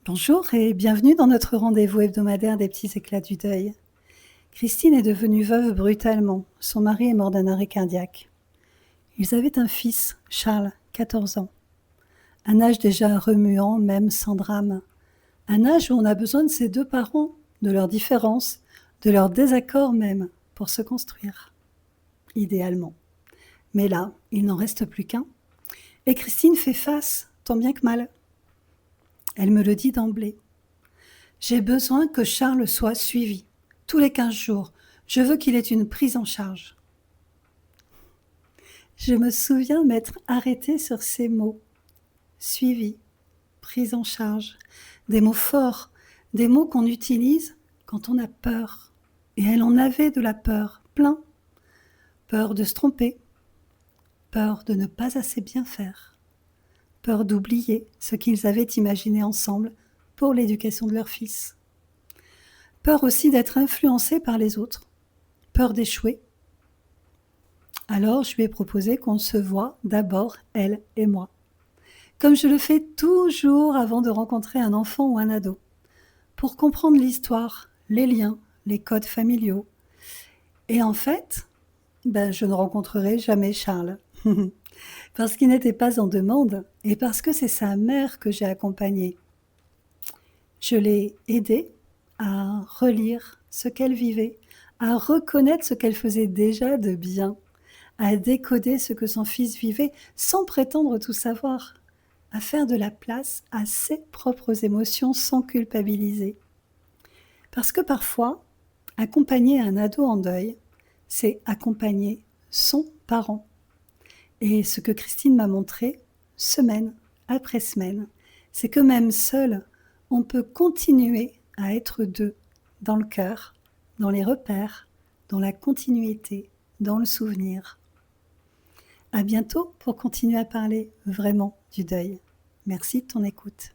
Bonjour et bienvenue dans notre rendez-vous hebdomadaire des petits éclats du deuil. Christine est devenue veuve brutalement. Son mari est mort d'un arrêt cardiaque. Ils avaient un fils, Charles, 14 ans. Un âge déjà remuant, même sans drame. Un âge où on a besoin de ses deux parents, de leurs différences, de leurs désaccords même, pour se construire. Idéalement. Mais là, il n'en reste plus qu'un. Et Christine fait face, tant bien que mal. Elle me le dit d'emblée. J'ai besoin que Charles soit suivi. Tous les 15 jours, je veux qu'il ait une prise en charge. Je me souviens m'être arrêtée sur ces mots. Suivi, prise en charge. Des mots forts, des mots qu'on utilise quand on a peur. Et elle en avait de la peur, plein. Peur de se tromper, peur de ne pas assez bien faire, peur d'oublier ce qu'ils avaient imaginé ensemble pour l'éducation de leur fils. Peur aussi d'être influencée par les autres, peur d'échouer. Alors je lui ai proposé qu'on se voie d'abord, elle et moi, comme je le fais toujours avant de rencontrer un enfant ou un ado, pour comprendre l'histoire, les liens, les codes familiaux. Et en fait, je ne rencontrerai jamais Charles, parce qu'il n'était pas en demande et parce que c'est sa mère que j'ai accompagnée. Je l'ai aidée à relire ce qu'elle vivait, à reconnaître ce qu'elle faisait déjà de bien, à décoder ce que son fils vivait sans prétendre tout savoir, à faire de la place à ses propres émotions sans culpabiliser. Parce que parfois, accompagner un ado en deuil, c'est accompagner son parent. Et ce que Christine m'a montré, semaine après semaine, c'est que même seul, on peut continuer à être deux, dans le cœur, dans les repères, dans la continuité, dans le souvenir. À bientôt pour continuer à parler vraiment du deuil. Merci de ton écoute.